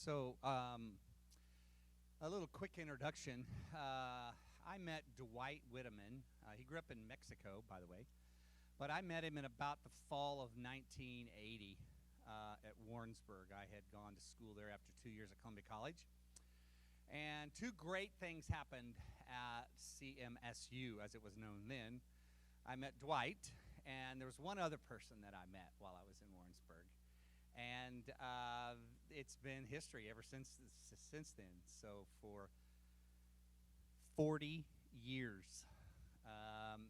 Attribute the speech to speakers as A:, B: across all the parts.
A: So, a little quick introduction. I met Dwight Whitteman. He grew up in Mexico, by the way, but I met him in about the fall of 1980 at Warrensburg. I had gone to school there after 2 years at Columbia College. And two great things happened at CMSU, as it was known then. I met Dwight, and there was one other person that I met while I was in Warrensburg. And it's been history ever since then. So for 40 years,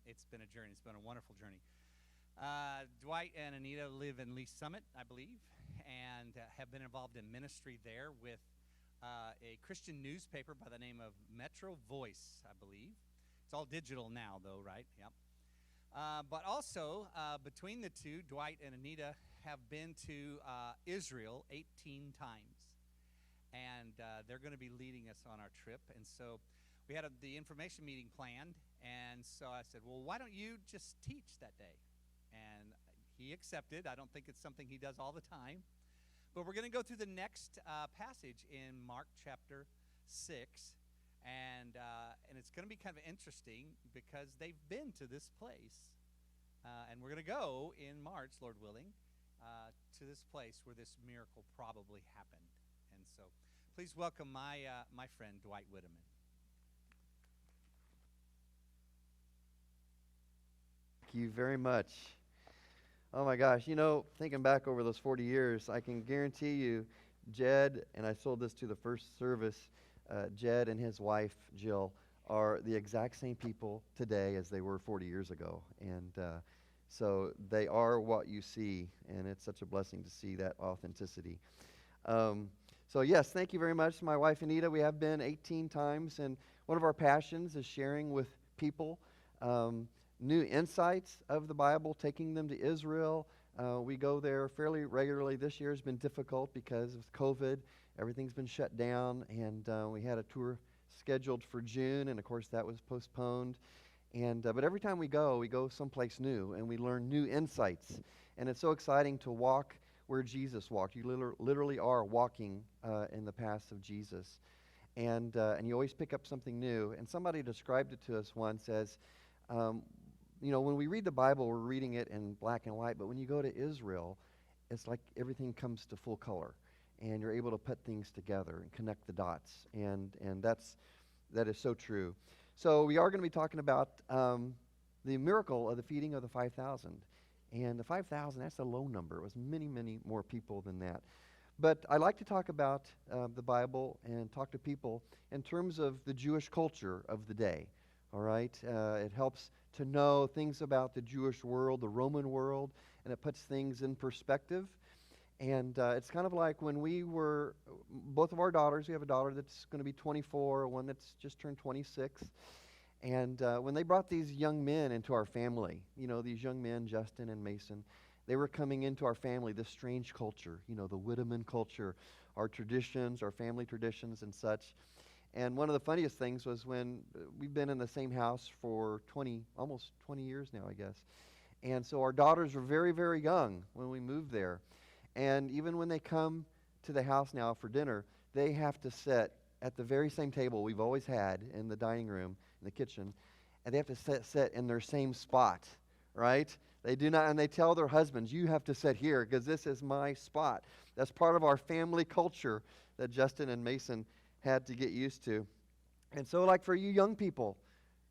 A: it's been a journey. It's been a wonderful journey. Dwight and Anita live in Lee Summit, I believe, and have been involved in ministry there with a Christian newspaper by the name of Metro Voice, I believe. It's all digital now, though, right? Yep. But also, between the two, Dwight and Anita have been to Israel 18 times. And they're going to be leading us on our trip. And so we had the information meeting planned. And so I said, well, why don't you just teach that day? And he accepted. I don't think it's something he does all the time. But we're going to go through the next passage in Mark chapter 6. And it's going to be kind of interesting because they've been to this place. And we're going to go in March, Lord willing, to this place where this miracle probably happened. And so please welcome my friend, Dwight Whitteman.
B: Thank you very much. Oh my gosh, thinking back over those 40 years, I can guarantee you, Jed, and I told this to the first service, Jed and his wife, Jill, are the exact same people today as they were 40 years ago. And so they are what you see, and it's such a blessing to see that authenticity. So yes, thank you very much to my wife, Anita. We have been 18 times, and one of our passions is sharing with people new insights of the Bible, taking them to Israel. We go there fairly regularly. This year has been difficult because of COVID. Everything's been shut down, and we had a tour scheduled for June, and of course that was postponed. And but every time we go someplace new, and we learn new insights. And it's so exciting to walk where Jesus walked. You literally are walking in the paths of Jesus, and you always pick up something new. And somebody described it to us once as, when we read the Bible, we're reading it in black and white, but when you go to Israel, it's like everything comes to full color, and you're able to put things together and connect the dots, and that is so true. So we are going to be talking about the miracle of the feeding of the 5,000. And the 5,000, that's a low number. It was many, many more people than that. But I like to talk about the Bible and talk to people in terms of the Jewish culture of the day. All right? It helps to know things about the Jewish world, the Roman world, and it puts things in perspective. And it's kind of like when we were, both of our daughters, we have a daughter that's going to be 24, one that's just turned 26. And when they brought these young men into our family, these young men, Justin and Mason, they were coming into our family, this strange culture, the Whitteman culture, our traditions, our family traditions and such. And one of the funniest things was when we've been in the same house for almost 20 years now, I guess. And so our daughters were very, very young when we moved there. And even when they come to the house now for dinner, they have to sit at the very same table we've always had in the dining room, in the kitchen, and they have to sit in their same spot, right? They do not, and they tell their husbands, you have to sit here because this is my spot. That's part of our family culture that Justin and Mason had to get used to. And so like for you young people,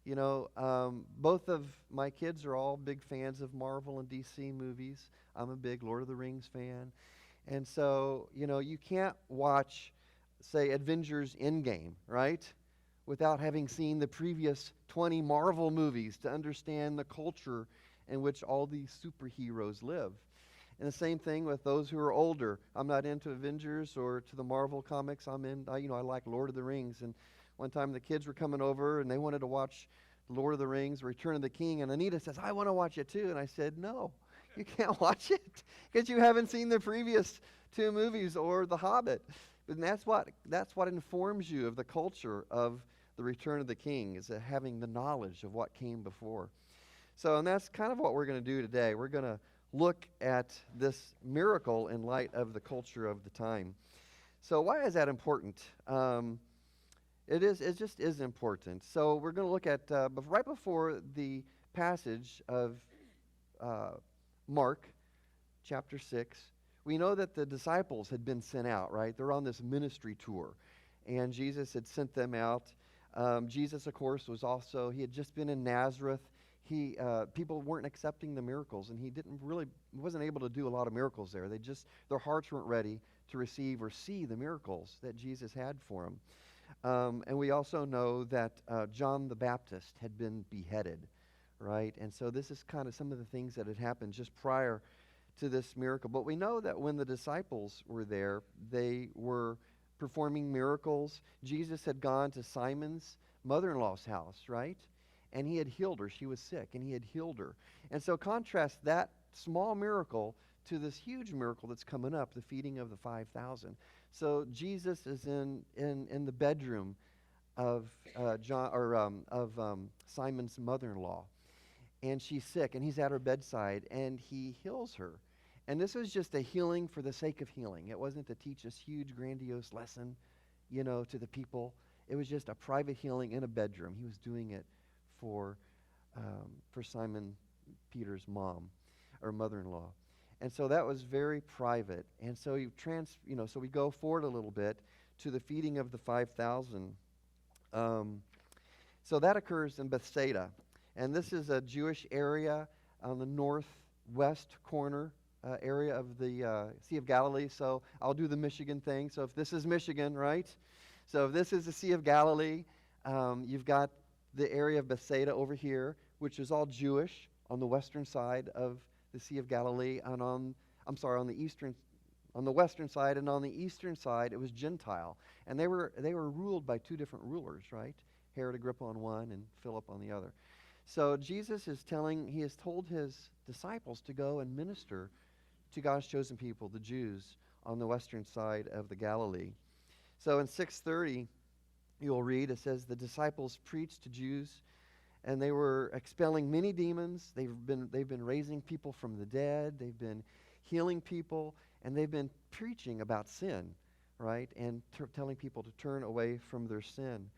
B: both of my kids are all big fans of Marvel and DC movies. I'm a big Lord of the Rings fan. And so, you can't watch, say, Avengers Endgame, right, without having seen the previous 20 Marvel movies to understand the culture in which all these superheroes live. And the same thing with those who are older. I'm not into Avengers or to the Marvel comics. I like Lord of the Rings. And one time the kids were coming over and they wanted to watch Lord of the Rings, Return of the King. And Anita says, I want to watch it too. And I said, no, you can't watch it because you haven't seen the previous two movies or The Hobbit. And that's what informs you of the culture of the Return of the King, is having the knowledge of what came before. So, and that's kind of what we're going to do today. We're going to look at this miracle in light of the culture of the time. So why is that important? It just is important. So we're going to look at, right before the passage of Mark chapter 6, we know that the disciples had been sent out, right? They're on this ministry tour, and Jesus had sent them out. Jesus, of course, he had just been in Nazareth. People weren't accepting the miracles, and he wasn't able to do a lot of miracles there. Their hearts weren't ready to receive or see the miracles that Jesus had for them. And we also know that John the Baptist had been beheaded, right? And so this is kind of some of the things that had happened just prior to this miracle. But we know that when the disciples were there, they were performing miracles. Jesus had gone to Simon's mother-in-law's house, right? And he had healed her. She was sick, and he had healed her. And so contrast that small miracle to this huge miracle that's coming up, the feeding of the 5,000. So Jesus is in the bedroom of Simon's mother-in-law, and she's sick, and he's at her bedside, and he heals her. And this was just a healing for the sake of healing. It wasn't to teach this huge, grandiose lesson, to the people. It was just a private healing in a bedroom. He was doing it for Simon Peter's mom or mother-in-law. And so that was very private. And so so we go forward a little bit to the feeding of the 5,000. So that occurs in Bethsaida. And this is a Jewish area on the northwest corner area of the Sea of Galilee. So I'll do the Michigan thing. So if this is Michigan, right? So if this is the Sea of Galilee, you've got the area of Bethsaida over here, which is all Jewish on the western side of the Sea of Galilee, and on the western side, and on the eastern side it was Gentile, and they were ruled by two different rulers, right? Herod Agrippa on one and Philip on the other. So Jesus he has told his disciples to go and minister to God's chosen people, the Jews, on the western side of the Galilee. So in 6:30, you'll read, it says, the disciples preached to Jews, and they were expelling many demons. They've been raising people from the dead. They've been healing people, and they've been preaching about sin, right? And telling people to turn away from their sin.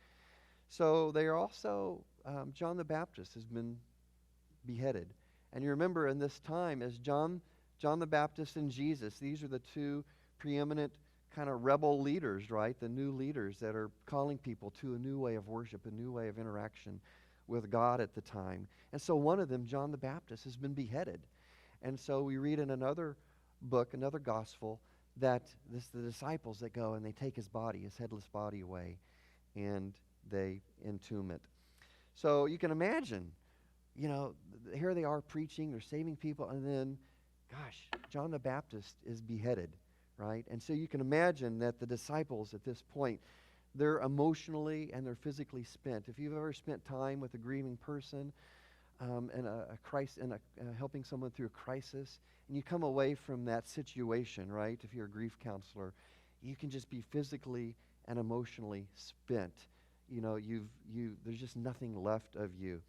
B: So they are also, John the Baptist has been beheaded. And you remember in this time, as John the Baptist and Jesus, these are the two preeminent kind of rebel leaders, right? The new leaders that are calling people to a new way of worship, a new way of interaction with God at the time. And so one of them, John the Baptist, has been beheaded. And so we read in another book, another gospel, that the disciples that go and they take his headless body away, and they entomb it. So you can imagine, here they are preaching, they're saving people, and then, gosh, John the Baptist is beheaded, right? And so you can imagine that the disciples at this point, they're emotionally and they're physically spent. If you've ever spent time with a grieving person and helping someone through a crisis, and you come away from that situation, right? If you're a grief counselor, you can just be physically and emotionally spent. There's just nothing left of you.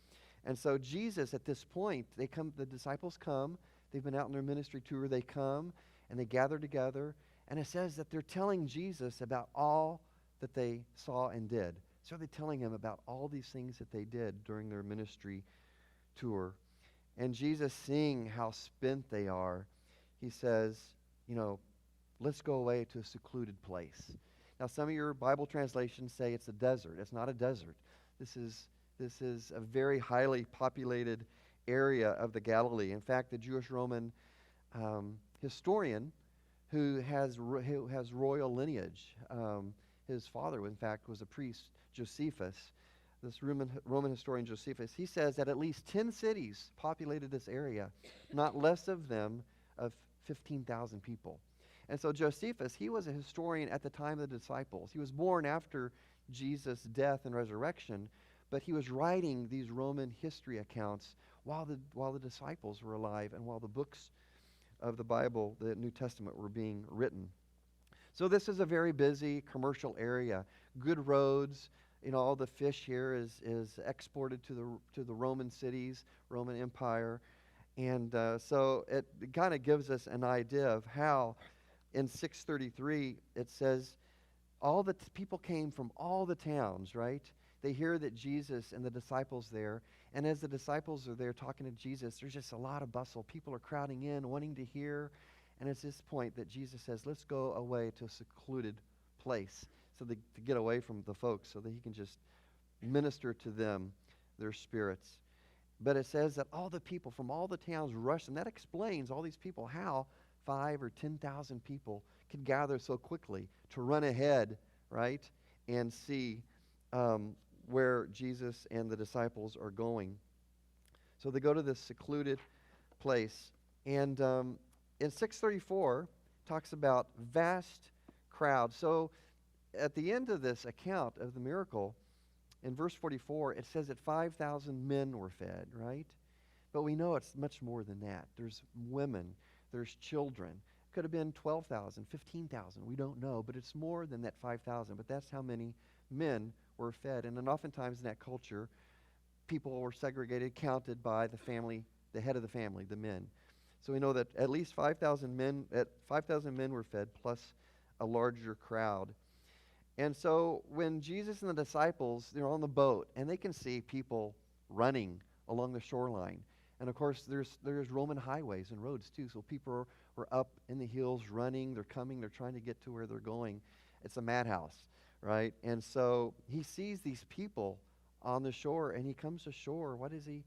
B: And so Jesus, at this point, the disciples come. They've been out on their ministry tour. They come and they gather together, and it says that they're telling Jesus about all that they saw and did. So they're telling him about all these things that they did during their ministry tour. And Jesus, seeing how spent they are, he says, let's go away to a secluded place. Now, some of your Bible translations say it's a desert. It's not a desert. This is a very highly populated area of the Galilee. In fact, the Jewish Roman historian who has royal lineage, his father, in fact, was a priest, Josephus. This Roman historian Josephus, he says that at least 10 cities populated this area, not less of them of 15,000 people. And so Josephus, he was a historian at the time of the disciples. He was born after Jesus' death and resurrection, but he was writing these Roman history accounts while the disciples were alive and while the books of the Bible, the New Testament, were being written. So this is a very busy commercial area. Good roads. All the fish here is exported to the Roman cities, Roman Empire. And so it kind of gives us an idea of how in 633 it says all the people came from all the towns, right? They hear that Jesus and the disciples there, and as the disciples are there talking to Jesus, there's just a lot of bustle. People are crowding in, wanting to hear, and it's this point that Jesus says, let's go away to a secluded place to get away from the folks so that he can just minister to them, their spirits. But it says that all the people from all the towns rushed, and that explains all these people, how 5 or 10,000 people could gather so quickly to run ahead, right, and see where Jesus and the disciples are going. So they go to this secluded place. And in 634, talks about vast crowds. So at the end of this account of the miracle, in verse 44, it says that 5,000 men were fed, right? But we know it's much more than that. There's women, there's children. Could have been 12,000, 15,000. We don't know, but it's more than that 5,000. But that's how many men were fed. And then oftentimes in that culture, people were segregated, counted by the family, the head of the family, the men. So we know that at least 5,000 men were fed, plus a larger crowd. And so when Jesus and the disciples, they're on the boat, and they can see people running along the shoreline. And of course, there's Roman highways and roads too, so people are up in the hills running, they're coming, they're trying to get to where they're going. It's a madhouse, right? And so he sees these people on the shore, and he comes ashore. What does he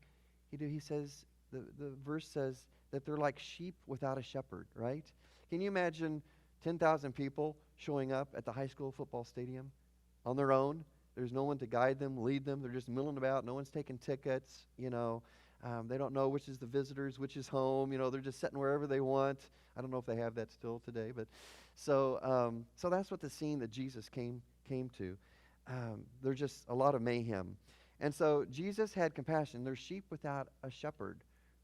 B: do? He says, the verse says that they're like sheep without a shepherd, right? Can you imagine 10,000 people showing up at the high school football stadium on their own? There's no one to guide them, lead them. They're just milling about. No one's taking tickets, you know. They don't know which is the visitors, which is home. You know, they're just sitting wherever they want. I don't know if they have that still today, but so that's what the scene that Jesus came to. There's just a lot of mayhem. And so Jesus had compassion. They're sheep without a shepherd,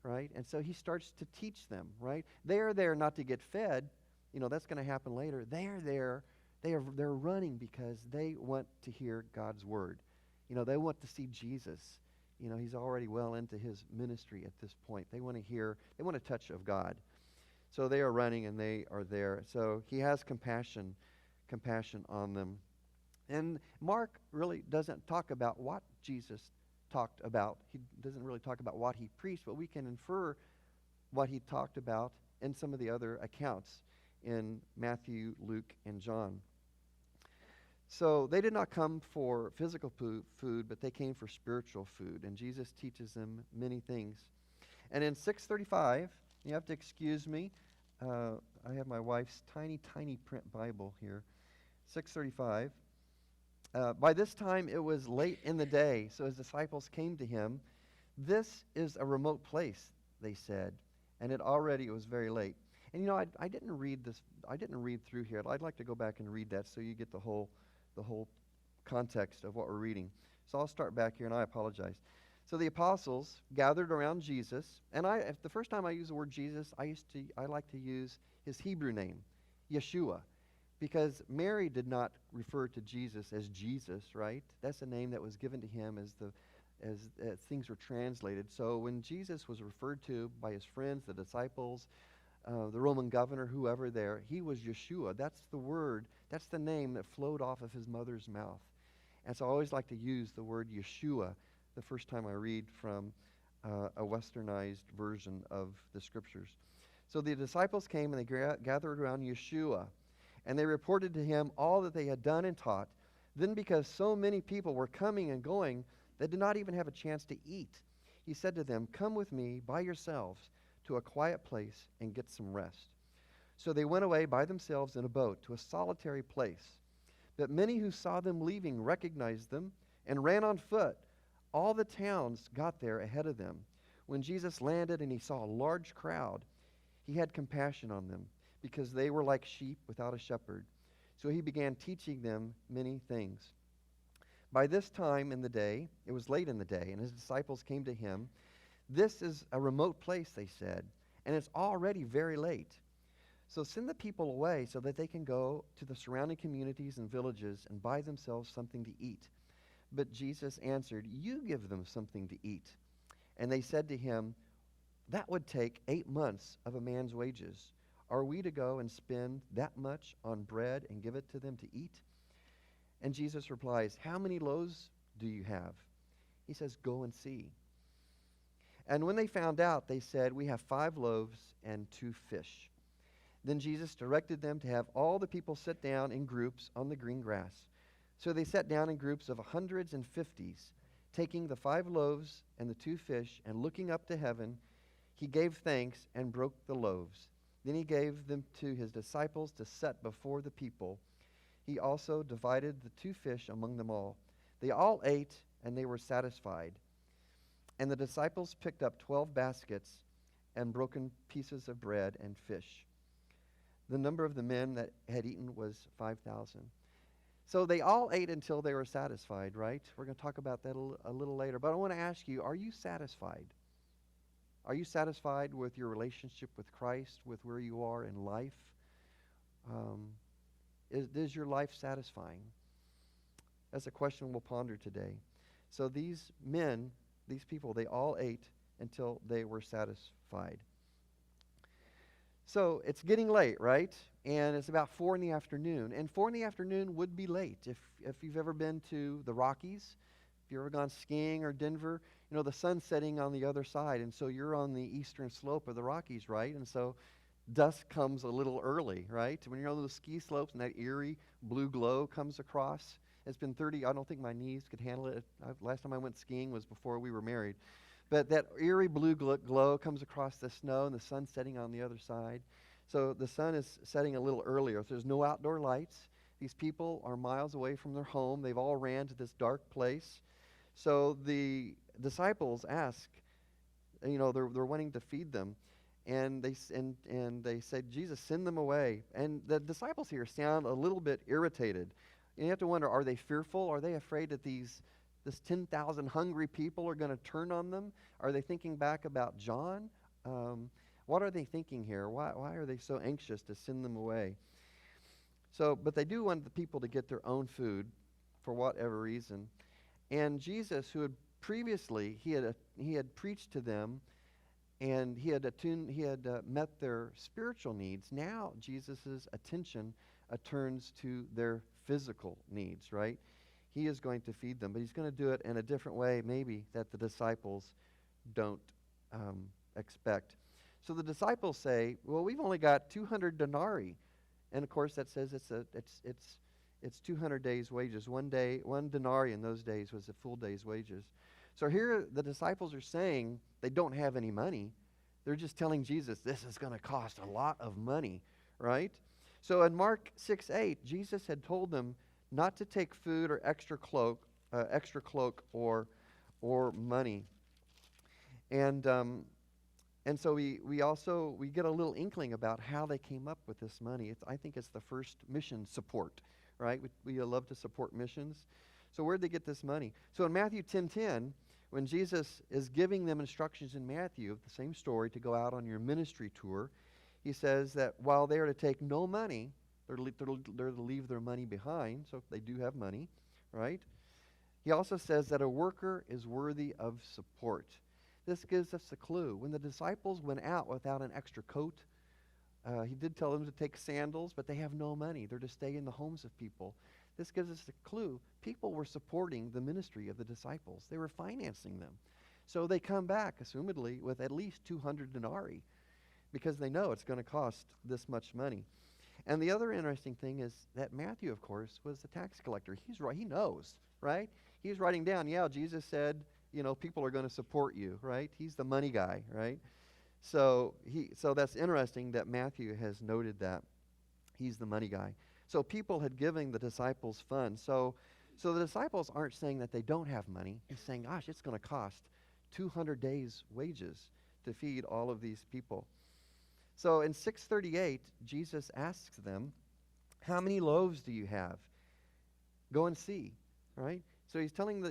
B: right? And so he starts to teach them, right? They are there not to get fed. You know, that's going to happen later. They are there. They're running because they want to hear God's word. You know, they want to see Jesus. You know, he's already well into his ministry at this point. They want a touch of God. So they are running and they are there. So he has compassion on them. And Mark really doesn't talk about what Jesus talked about. He doesn't really talk about what he preached, but we can infer what he talked about in some of the other accounts in Matthew, Luke, and John. So they did not come for physical food, but they came for spiritual food. And Jesus teaches them many things. And in 635, you have to excuse me. I have my wife's tiny, tiny print Bible here. 635. By this time, it was late in the day, so his disciples came to him. This is a remote place, they said, and it was very late. And you know, I didn't read this. I didn't read through here. I'd like to go back and read that so you get the whole context of what we're reading. So I'll start back here, and I apologize. So the apostles gathered around Jesus, and the first time I use the word Jesus, I like to use his Hebrew name, Yeshua, because Mary did not refer to Jesus as Jesus, right? That's a name that was given to him as things were translated. So when Jesus was referred to by his friends, the disciples, the Roman governor, whoever there, he was Yeshua. That's the word, that's the name that flowed off of his mother's mouth. And so I always like to use the word Yeshua the first time I read from a westernized version of the scriptures. So the disciples came and they gathered around Yeshua, and they reported to him all that they had done and taught. Then because so many people were coming and going, they did not even have a chance to eat. He said to them, "Come with me by yourselves to a quiet place and get some rest." So they went away by themselves in a boat to a solitary place. But many who saw them leaving recognized them and ran on foot. All the towns got there ahead of them. When Jesus landed and he saw a large crowd, he had compassion on them because they were like sheep without a shepherd. So he began teaching them many things. By this time in the day, it was late in the day, and his disciples came to him. "This is a remote place," they said, "and it's already very late. So send the people away so that they can go to the surrounding communities and villages and buy themselves something to eat." But Jesus answered, "You give them something to eat." And they said to him, "That would take 8 months of a man's wages. Are we to go and spend that much on bread and give it to them to eat?" And Jesus replies, how many loaves do you have? He says, go and see. And when they found out, they said, we have 5 loaves and 2 fish. Then Jesus directed them to have all the people sit down in groups on the green grass. So they sat down in groups of hundreds and fifties, taking the 5 loaves and the 2 fish, and looking up to heaven, he gave thanks and broke the loaves. Then he gave them to his disciples to set before the people. He also divided the 2 fish among them all. They all ate, and they were satisfied. And the disciples picked up 12 baskets and broken pieces of bread and fish. The number of the men that had eaten was 5,000. So they all ate until they were satisfied, right? We're going to talk about that a little later. But I want to ask you, are you satisfied? Are you satisfied with your relationship with Christ, with where you are in life? Is your life satisfying? That's a question we'll ponder today. So these men, these people, they all ate until they were satisfied. So it's getting late, right? And it's about 4 in the afternoon. And 4 in the afternoon would be late. If you've ever been to the Rockies, if you've ever gone skiing or Denver, you know, the sun's setting on the other side. And so you're on the eastern slope of the Rockies, right? And so dusk comes a little early, right? When you're on those ski slopes and that eerie blue glow comes across. It's been 30, I don't think my knees could handle it. Last time I went skiing was before we were married. But that eerie blue glow comes across the snow and the sun's setting on the other side. So the sun is setting a little earlier. So there's no outdoor lights. These people are miles away from their home. They've all ran to this dark place. So the disciples ask, you know, they're wanting to feed them. And they say, Jesus, send them away. And the disciples here sound a little bit irritated. And you have to wonder, are they fearful? Are they afraid that this 10,000 hungry people are going to turn on them? Are they thinking back about John? What are they thinking here? Why are they so anxious to send them away? So, but they do want the people to get their own food for whatever reason. And Jesus, who had previously, he had preached to them, and he had met their spiritual needs. Now Jesus' attention turns to their physical needs, right? He is going to feed them, but he's going to do it in a different way, maybe, that the disciples don't expect. So the disciples say, well, we've only got 200 denarii. And of course that says it's 200 days' wages. One denarii in those days was a full day's wages. So here the disciples are saying they don't have any money. They're just telling Jesus this is going to cost a lot of money, right? So in Mark 6:8, Jesus had told them not to take food or extra cloak or money. And so we get a little inkling about how they came up with this money. I think it's the first mission support, right? We love to support missions. So where'd they get this money? So in Matthew 10:10, when Jesus is giving them instructions in Matthew, the same story, to go out on your ministry tour, he says that while they are to take no money, they're to leave their money behind, so they do have money, right? He also says that a worker is worthy of support. This gives us a clue. When the disciples went out without an extra coat, he did tell them to take sandals, but they have no money. They're to stay in the homes of people. This gives us a clue. People were supporting the ministry of the disciples. They were financing them. So they come back, assumedly, with at least 200 denarii because they know it's going to cost this much money. And the other interesting thing is that Matthew, of course, was the tax collector. He knows, right? He's writing down, yeah, Jesus said, you know, people are going to support you, right? He's the money guy, right? So that's interesting that Matthew has noted that he's the money guy. So people had given the disciples funds. So the disciples aren't saying that they don't have money. He's saying, gosh, it's going to cost 200 days' wages to feed all of these people. So in 6:38, Jesus asks them, how many loaves do you have? Go and see, right? So he's telling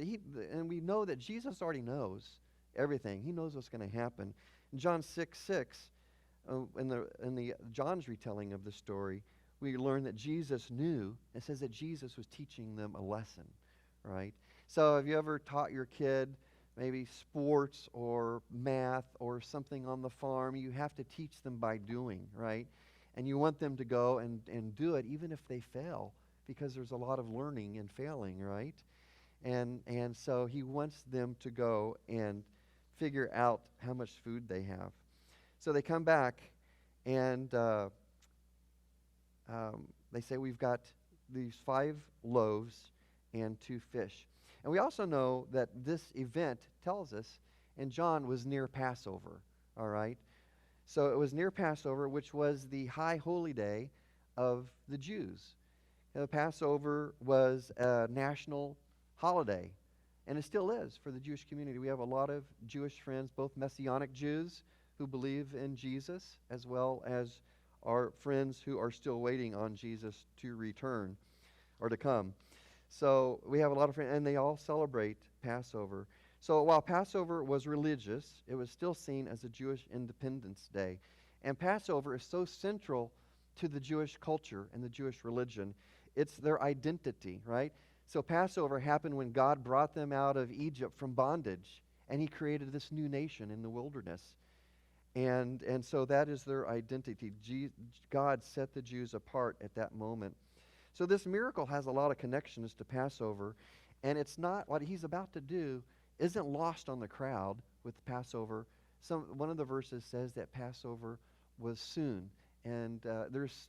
B: and we know that Jesus already knows everything. He knows what's going to happen. In John 6:6, in the John's retelling of the story, we learn that Jesus knew. It says that Jesus was teaching them a lesson, right? So have you ever taught your kid maybe sports or math or something on the farm? You have to teach them by doing, right? And you want them to go and do it even if they fail. because there's a lot of learning and failing, right? And so he wants them to go and figure out how much food they have. So they come back, and they say, we've got these 5 loaves and 2 fish. And we also know that this event tells us, and John was near Passover, all right? So it was near Passover, which was the high holy day of the Jews. Passover was a national holiday, and it still is for the Jewish community. We have a lot of Jewish friends, both Messianic Jews who believe in Jesus, as well as our friends who are still waiting on Jesus to return or to come. So we have a lot of friends, and they all celebrate Passover. So while Passover was religious, it was still seen as a Jewish Independence Day. And Passover is so central to the Jewish culture and the Jewish religion. It's their identity, right? So Passover happened when God brought them out of Egypt from bondage, and he created this new nation in the wilderness. And so that is their identity. God set the Jews apart at that moment. So this miracle has a lot of connections to Passover, and it's not what he's about to do isn't lost on the crowd with Passover. One of the verses says that Passover was soon. And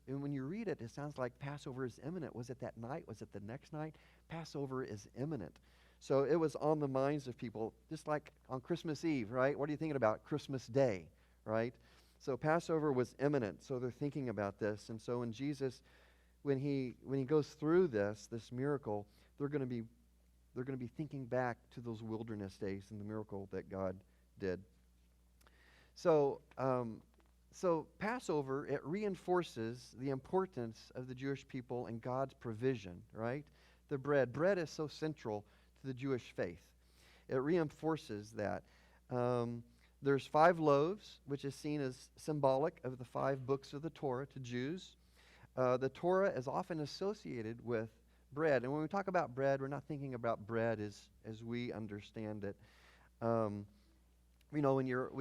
B: when you read it, it sounds like Passover is imminent. Was it that night? Was it the next night? Passover is imminent. So it was on the minds of people, just like on Christmas Eve, right? What are you thinking about? Christmas Day, right? So Passover was imminent. So they're thinking about this. And so when Jesus, when he goes through this miracle, they're going to be thinking back to those wilderness days and the miracle that God did. So Passover, it reinforces the importance of the Jewish people and God's provision, right? The bread. Bread is so central to the Jewish faith. It reinforces that. There's 5 loaves, which is seen as symbolic of the 5 books of the Torah to Jews. The Torah is often associated with bread. And when we talk about bread, we're not thinking about bread as we understand it. When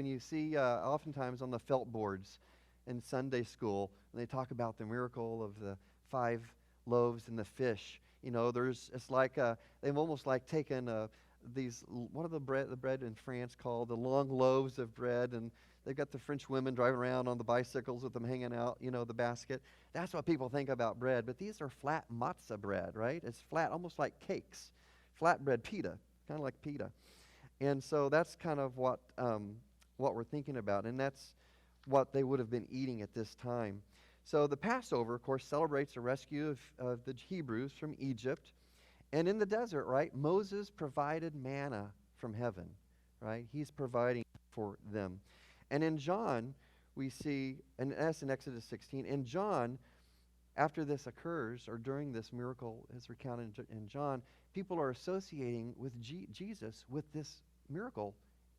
B: you see oftentimes on the felt boards in Sunday school, when they talk about the miracle of the 5 loaves and the fish, it's like they've almost like taken what are the bread in France called the long loaves of bread, and they've got the French women driving around on the bicycles with them hanging out, the basket. That's what people think about bread, but these are flat matzah bread, right? It's flat, almost like cakes, flatbread pita, kind of like pita. And so that's kind of what we're thinking about, and that's what they would have been eating at this time. So the Passover, of course, celebrates the rescue of the Hebrews from Egypt. And in the desert, right, Moses provided manna from heaven, right? He's providing for them. And in John, we see, and that's in Exodus 16, in John, after this occurs, or during this miracle is recounted in John, people are associating with Jesus with this miracle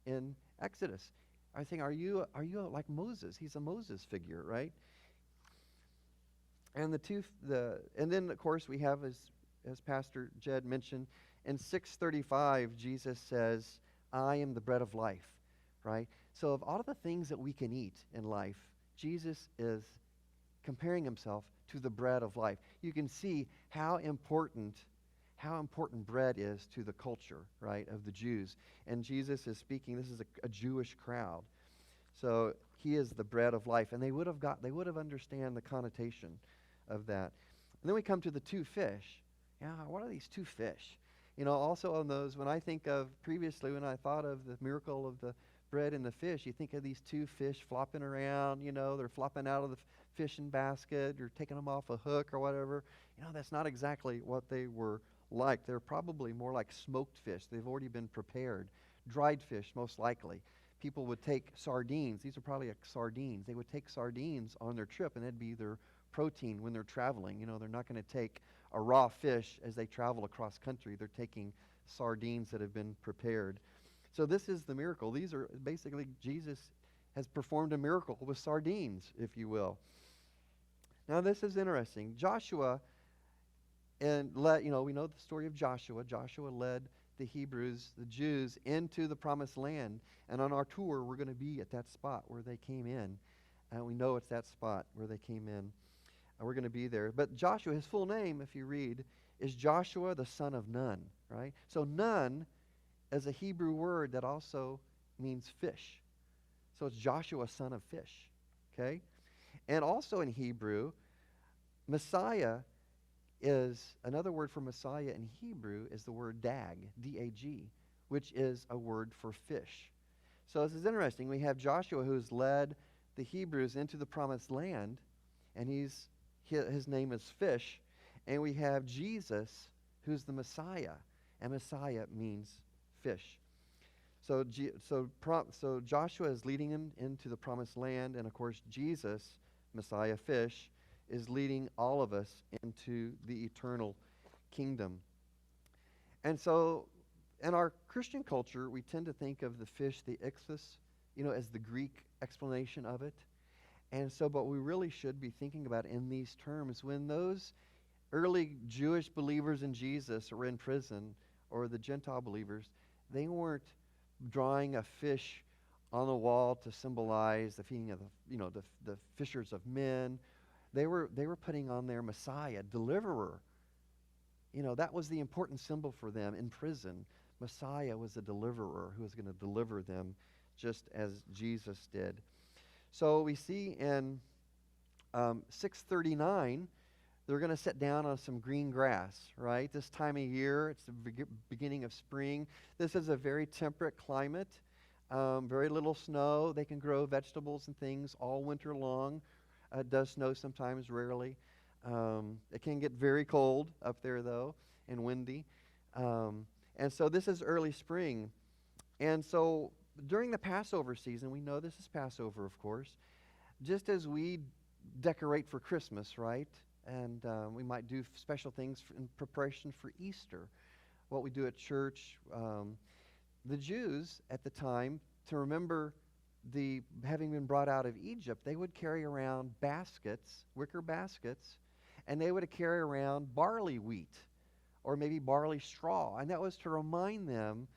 B: in Exodus. I think, are you like Moses? He's a Moses figure, right? And and then of course we have, as Pastor Jed mentioned, in 6:35 Jesus says, "I am the bread of life," right? So of all of the things that we can eat in life, Jesus is comparing himself to the bread of life. You can see how important bread is to the culture, right, of the Jews. And Jesus is speaking, this is a Jewish crowd. So he is the bread of life. And they would have understand the connotation of that. And then we come to the 2 fish. Yeah, what are these 2 fish? Also on those, when I think of previously, when I thought of the miracle of the bread and the fish, you think of these 2 fish flopping around, they're flopping out of the fishing basket, or taking them off a hook or whatever. That's not exactly what they were like. They're probably more like smoked fish. They've already been prepared. Dried fish, most likely. People would take sardines. These are probably like sardines. They would take sardines on their trip, and that'd be their protein when they're traveling. They're not going to take a raw fish as they travel across country. They're taking sardines that have been prepared. So this is the miracle. These are basically, Jesus has performed a miracle with sardines, if you will. Now this is interesting. Joshua, we know the story of Joshua. Joshua led the Hebrews, the Jews, into the promised land. And on our tour, we're going to be at that spot where they came in. And we know it's that spot where they came in. we're going to be there. But Joshua, his full name, if you read, is Joshua the son of Nun, right? So Nun is a Hebrew word that also means fish. So it's Joshua, son of fish, okay? And also in Hebrew, Messiah is, another word for Messiah in Hebrew is the word dag, D-A-G, which is a word for fish. So this is interesting. We have Joshua who's led the Hebrews into the promised land, and his name is Fish. And we have Jesus, who's the Messiah, and Messiah means fish. So Joshua is leading him into the promised land, and of course Jesus, Messiah, fish, is leading all of us into the eternal kingdom. And so in our Christian culture, we tend to think of the fish, the ichthys, as the Greek explanation of it. And so, but we really should be thinking about it in these terms. When those early Jewish believers in Jesus were in prison, or the Gentile believers, they weren't drawing a fish on the wall to symbolize the feeding of the fishers of men. They were putting on their Messiah, deliverer. That was the important symbol for them in prison. Messiah was a deliverer who was going to deliver them just as Jesus did. So we see in 639, they're going to sit down on some green grass, right? This time of year, it's the beginning of spring. This is a very temperate climate, very little snow. They can grow vegetables and things all winter long. It does snow sometimes, rarely. It can get very cold up there, though, and windy. And so this is early spring. And so during the Passover season, we know this is Passover, of course, just as we decorate for Christmas, right? And we might do special things in preparation for Easter, what we do at church. The Jews at the time, to remember having been brought out of Egypt, they would carry around baskets, wicker baskets, and they would carry around barley wheat or maybe barley straw. And that was to remind them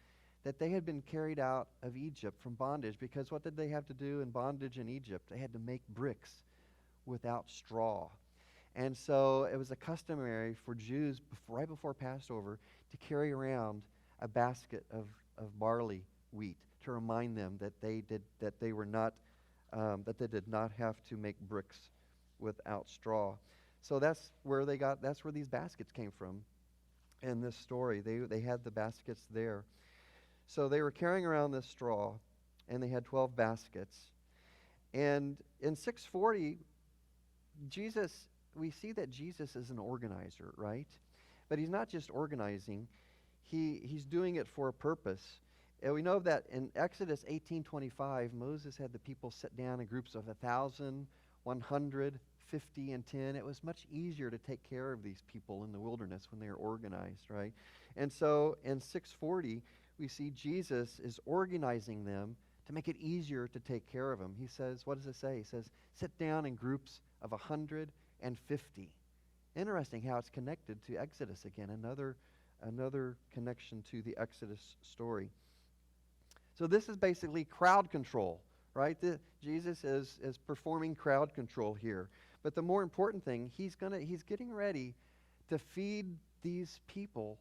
B: that they had been carried out of Egypt from bondage, because what did they have to do in bondage in Egypt? They had to make bricks without straw. And so it was customary for Jews right before Passover to carry around a basket of barley wheat to remind them that they did not have to make bricks without straw. So that's where these baskets came from in this story. They had the baskets there. So they were carrying around this straw, and they had 12 baskets. And in 640, we see that Jesus is an organizer, right? But he's not just organizing. He's doing it for a purpose. And we know that in Exodus 18:25, Moses had the people sit down in groups of 1,000, 100, 50, and 10. It was much easier to take care of these people in the wilderness when they were organized, right? And so in 640, we see Jesus is organizing them to make it easier to take care of them. He says, what does it say? He says, sit down in groups of 150. Interesting how it's connected to Exodus again, another connection to the Exodus story. So this is basically crowd control, right? Jesus is performing crowd control here. But the more important thing, he's getting ready to feed these people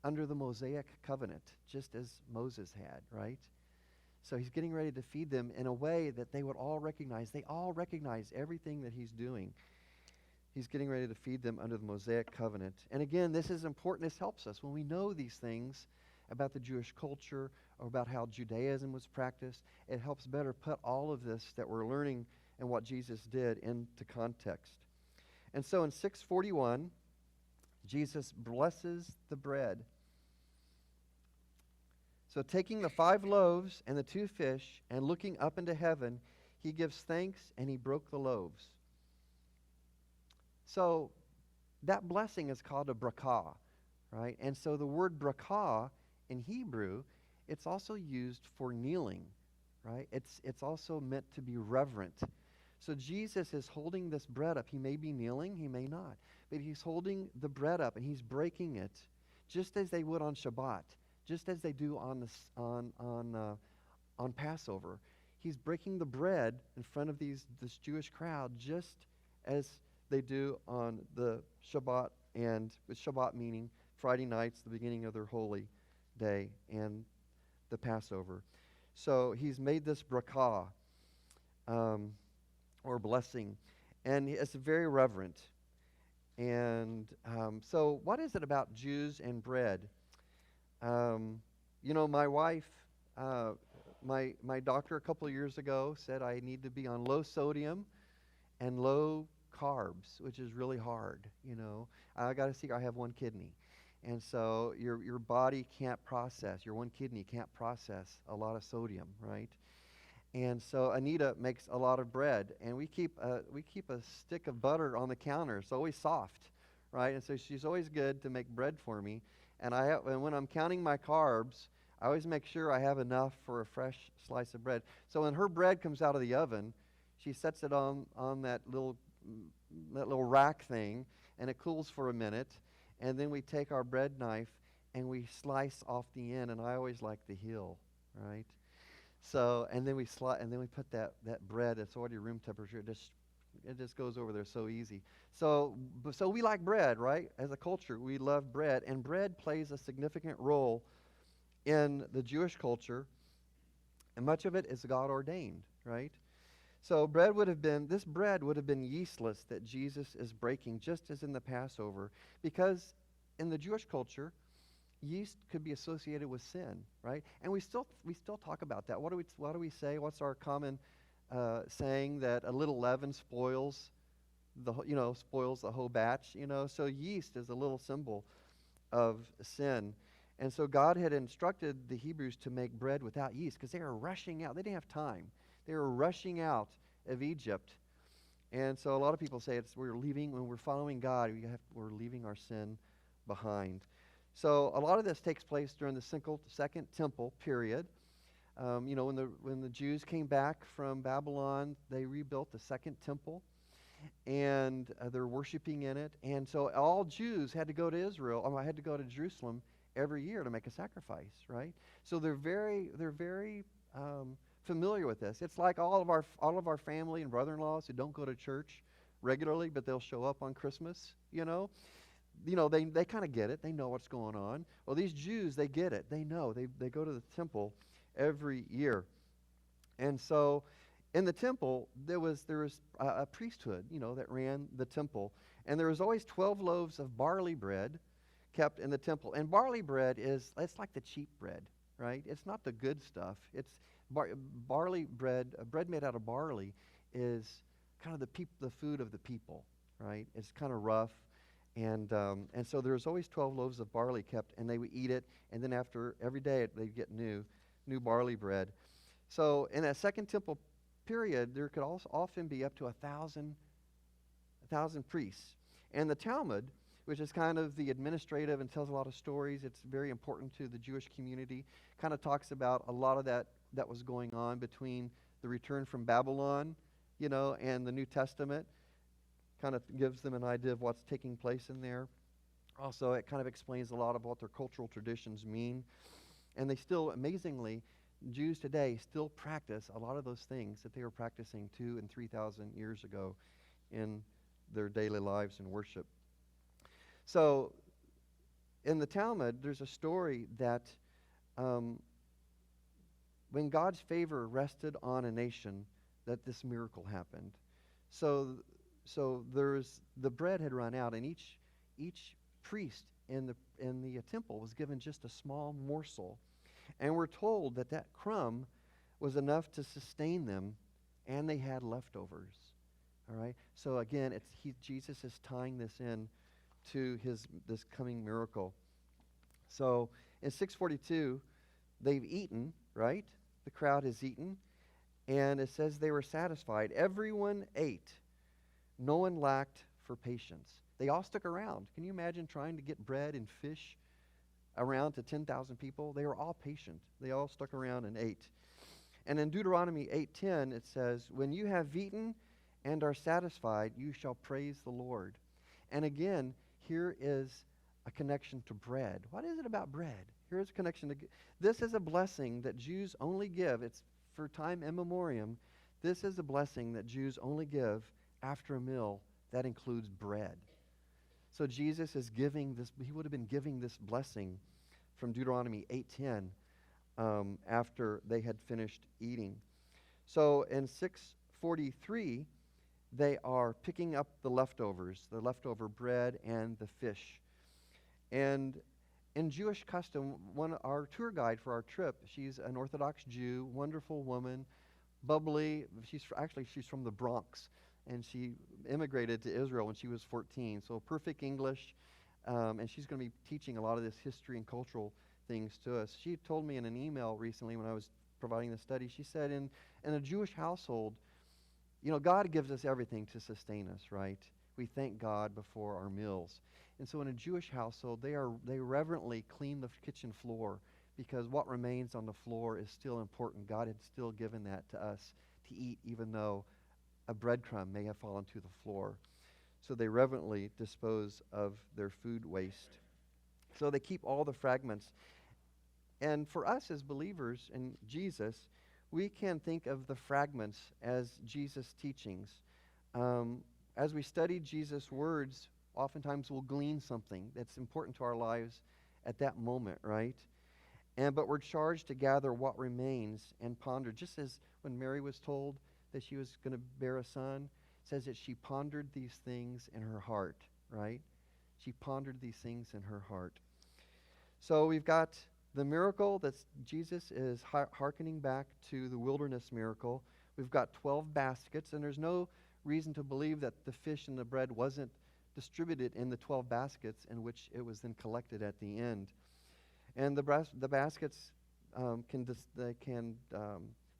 B: under the Mosaic covenant, just as Moses had, right? So he's getting ready to feed them in a way that they would all recognize. They all recognize everything that he's doing. He's getting ready to feed them under the Mosaic covenant. And again, this is important. This helps us when we know these things about the Jewish culture or about how Judaism was practiced. It helps better put all of this that we're learning and what Jesus did into context. And so in 641, Jesus blesses the bread. So taking the 5 loaves and the 2 fish and looking up into heaven, he gives thanks and he broke the loaves. So that blessing is called a brakah, right? And so the word brakah in Hebrew, it's also used for kneeling, right? It's also meant to be reverent. So Jesus is holding this bread up. He may be kneeling, he may not, but he's holding the bread up and he's breaking it just as they would on Shabbat, just as they do on Passover. He's breaking the bread in front of this Jewish crowd just as they do on the Shabbat, and with Shabbat meaning Friday nights, the beginning of their holy day, and the Passover. So he's made this bracha, or blessing, and it's very reverent. And so what is it about Jews and bread? My wife, my doctor a couple of years ago said I need to be on low sodium and low carbs, which is really hard. I got to see, I have one kidney. And so your body can't process, your one kidney can't process a lot of sodium, right? And so Anita makes a lot of bread, and we keep a stick of butter on the counter. It's always soft, right? And so she's always good to make bread for me. And when I'm counting my carbs, I always make sure I have enough for a fresh slice of bread. So when her bread comes out of the oven, she sets it on that little rack thing, and it cools for a minute. And then we take our bread knife and we slice off the end, and I always like the heel, right? So, and then we put that bread that's already room temperature. It just goes over there so easy. So we like bread, right? As a culture, we love bread, and bread plays a significant role in the Jewish culture, and much of it is God ordained, right? So this bread would have been yeastless that Jesus is breaking, just as in the Passover, because in the Jewish culture, yeast could be associated with sin, right? And we still talk about that. What do we say? What's our common saying, that a little leaven spoils the whole batch? So yeast is a little symbol of sin. And so God had instructed the Hebrews to make bread without yeast because they were rushing out. They didn't have time. They were rushing out of Egypt. And so a lot of people say when we're following God, we're leaving our sin behind. So a lot of this takes place during the Second Temple period. When the Jews came back from Babylon, they rebuilt the Second Temple, and they're worshiping in it. And so all Jews had to go to had to go to Jerusalem every year to make a sacrifice, right? So they're very familiar with this. It's like all of our family and brother-in-laws who don't go to church regularly, but they'll show up on Christmas. They kind of get it. They know what's going on. Well, these Jews, they get it. They know. They go to the temple every year. And so in the temple, there was a priesthood, that ran the temple. And there was always 12 loaves of barley bread kept in the temple. And barley bread it's like the cheap bread, right? It's not the good stuff. It's barley bread. Bread made out of barley is kind of the food of the people, right? It's kind of rough. And so there's always 12 loaves of barley kept, and they would eat it, and then after every day they'd get new barley bread. So in that Second Temple period, there could also often be up to 1,000 priests. And the Talmud, which is kind of the administrative and tells a lot of stories, it's very important to the Jewish community, kind of talks about a lot of that was going on between the return from Babylon, and the New Testament. Kind of gives them an idea of what's taking place in there. Also, it kind of explains a lot of what their cultural traditions mean. And they still, amazingly, Jews today still practice a lot of those things that they were practicing 2,000 and 3,000 years ago in their daily lives and worship. So, in the Talmud, there's a story that when God's favor rested on a nation, that this miracle happened. So the bread had run out, and each priest in the temple was given just a small morsel, and we're told that crumb was enough to sustain them, and they had leftovers. All right. So again, Jesus is tying this in to this coming miracle. So in 642, they've eaten. Right. The crowd has eaten, and it says they were satisfied. Everyone ate. No one lacked for patience. They all stuck around. Can you imagine trying to get bread and fish around to 10,000 people? They were all patient. They all stuck around and ate. And in Deuteronomy 8:10, it says, "When you have eaten and are satisfied, you shall praise the Lord." And again, here is a connection to bread. What is it about bread? Here's a connection to... This is a blessing that Jews only give. It's for time immemorial. This is a blessing that Jews only give after a meal That includes bread. So Jesus is giving this, he would have been giving this blessing from Deuteronomy 8:10 after they had finished eating. So in 643, they are picking up the leftover bread and the fish. And in Jewish custom, our tour guide for our trip, she's an Orthodox Jew, wonderful woman, bubbly. She's from the Bronx, and she immigrated to Israel when she was 14. So perfect English, and she's going to be teaching a lot of this history and cultural things to us. She told me in an email recently when I was providing the study, she said in a Jewish household, God gives us everything to sustain us, right? We thank God before our meals. And so in a Jewish household, they reverently clean the kitchen floor because what remains on the floor is still important. God had still given that to us to eat, even though a breadcrumb may have fallen to the floor. So they reverently dispose of their food waste. So they keep all the fragments. And for us as believers in Jesus, we can think of the fragments as Jesus' teachings. As we study Jesus' words, oftentimes we'll glean something that's important to our lives at that moment, right? But we're charged to gather what remains and ponder. Just as when Mary was told that she was going to bear a son, it says that she pondered these things in her heart, right? She pondered these things in her heart. So we've got the miracle that Jesus is hearkening back to the wilderness miracle. We've got 12 baskets, and there's no reason to believe that the fish and the bread wasn't distributed in the 12 baskets in which it was then collected at the end. And the baskets can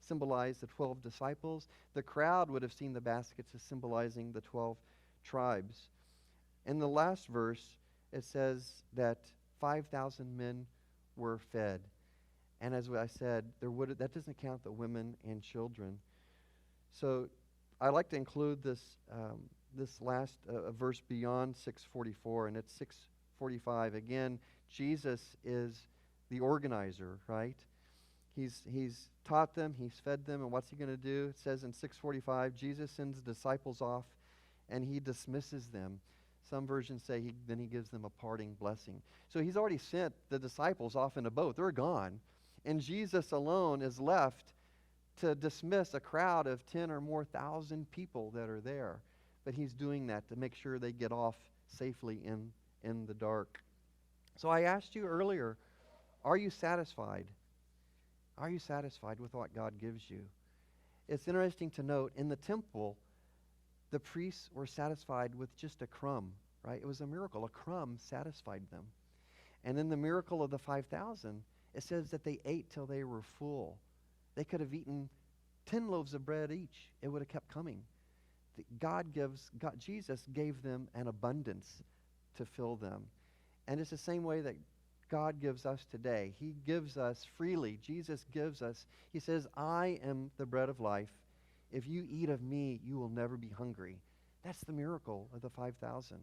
B: symbolize the 12 disciples. The crowd would have seen the baskets as symbolizing the 12 tribes. In the last verse, it says that 5,000 men were fed. And as I said, that doesn't count the women and children. So I'd like to include this last verse beyond 644, and it's 645. Again, Jesus is the organizer, right? He's taught them, he's fed them, and what's he going to do? It says in 645, Jesus sends the disciples off, and he dismisses them. Some versions say then he gives them a parting blessing. So he's already sent the disciples off in a boat. They're gone. And Jesus alone is left to dismiss a crowd of 10 or more thousand people that are there. But he's doing that to make sure they get off safely in the dark. So I asked you earlier, are you satisfied? Are you satisfied with what God gives you? It's interesting to note, in the temple, the priests were satisfied with just a crumb, right? It was a miracle. A crumb satisfied them. And in the miracle of the 5,000, it says that they ate till they were full. They could have eaten 10 loaves of bread each. It would have kept coming. Jesus gave them an abundance to fill them. And it's the same way that God gives us today. He gives us freely. Jesus gives us. He says, I am the bread of life. If you eat of me, you will never be hungry. That's the miracle of the 5,000,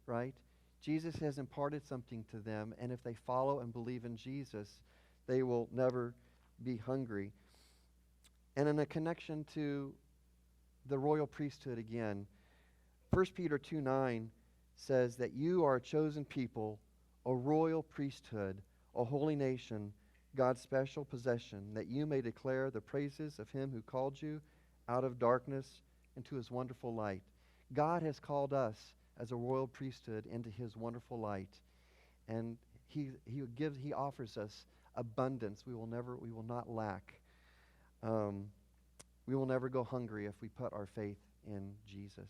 B: right? Jesus has imparted something to them, and if they follow and believe in Jesus, they will never be hungry. And in a connection to the royal priesthood again, 1 Peter 2:9 says that you are a chosen people, a royal priesthood, a holy nation, God's special possession, that you may declare the praises of him who called you out of darkness into his wonderful light. God has called us as a royal priesthood into his wonderful light. And he offers us abundance. We will not lack. We will never go hungry if we put our faith in Jesus.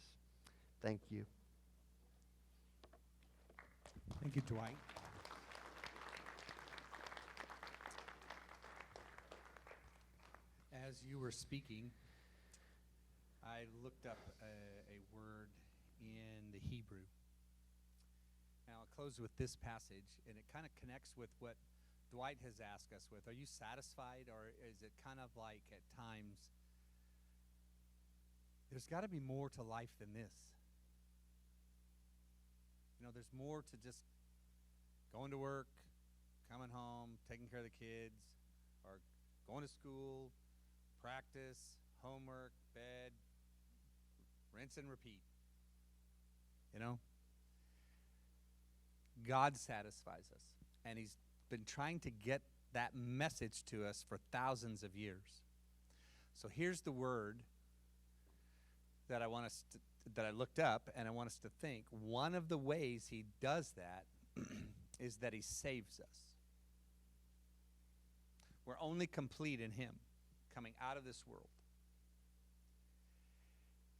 B: Thank you.
A: Thank you, Dwight. As you were speaking, I looked up a word in the Hebrew. Now, I'll close with this passage, and it kind of connects with what Dwight has asked us with. Are you satisfied, or is it kind of like at times, there's got to be more to life than this? There's more to just going to work, coming home, taking care of the kids, or going to school, practice, homework, bed, rinse and repeat. You know? God satisfies us. And he's been trying to get that message to us for thousands of years. So here's the word that I want us to, that I looked up, and I want us to think. One of the ways he does that is that he saves us. We're only complete in him, coming out of this world.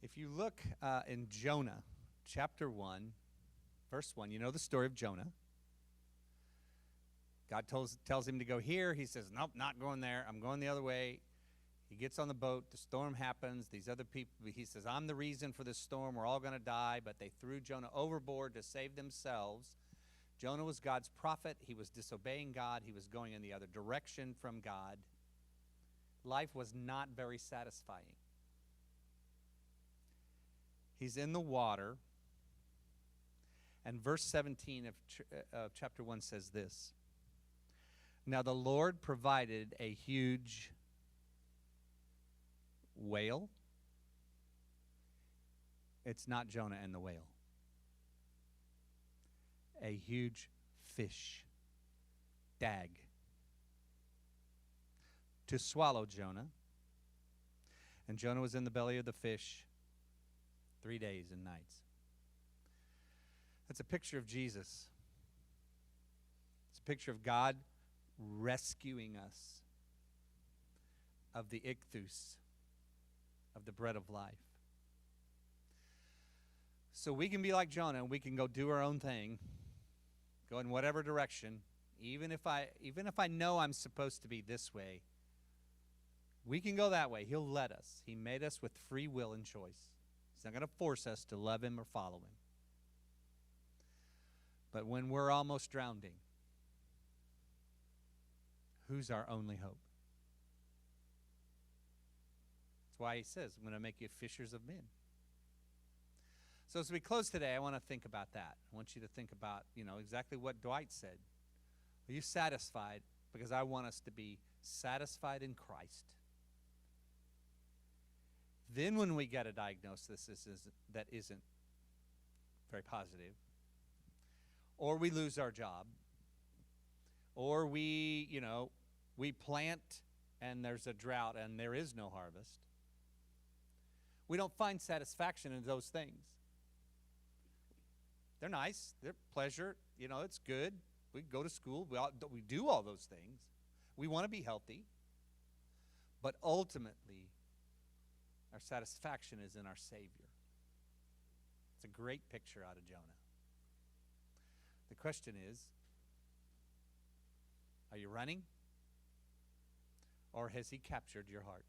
A: If you look in Jonah, chapter 1, verse 1, you know the story of Jonah. God tells him to go here. He says, nope, not going there. I'm going the other way. He gets on the boat. The storm happens. These other people, he says, I'm the reason for this storm. We're all going to die. But they threw Jonah overboard to save themselves. Jonah was God's prophet. He was disobeying God. He was going in the other direction from God. Life was not very satisfying. He's in the water. And verse 17 of chapter 1 says this. Now the Lord provided a huge whale. It's not Jonah and the whale. A huge fish, dag, to swallow Jonah. And Jonah was in the belly of the fish 3 days and nights. That's a picture of Jesus. It's a picture of God rescuing us of the ichthus, of the bread of life. So we can be like Jonah, and we can go do our own thing, go in whatever direction, even if I know I'm supposed to be this way. We can go that way. He'll let us. He made us with free will and choice. He's not going to force us to love him or follow him. But when we're almost drowning, who's our only hope? That's why he says, I'm going to make you fishers of men. So as we close today, I want to think about that. I want you to think about, exactly what Dwight said. Are you satisfied? Because I want us to be satisfied in Christ. Then when we get a diagnosis that isn't very positive, or we lose our job, or we plant and there's a drought and there is no harvest, we don't find satisfaction in those things. They're nice. They're pleasure. It's good. We go to school. We do all those things. We want to be healthy. But ultimately, our satisfaction is in our Savior. It's a great picture out of Jonah. The question is, are you running? Or has he captured your heart?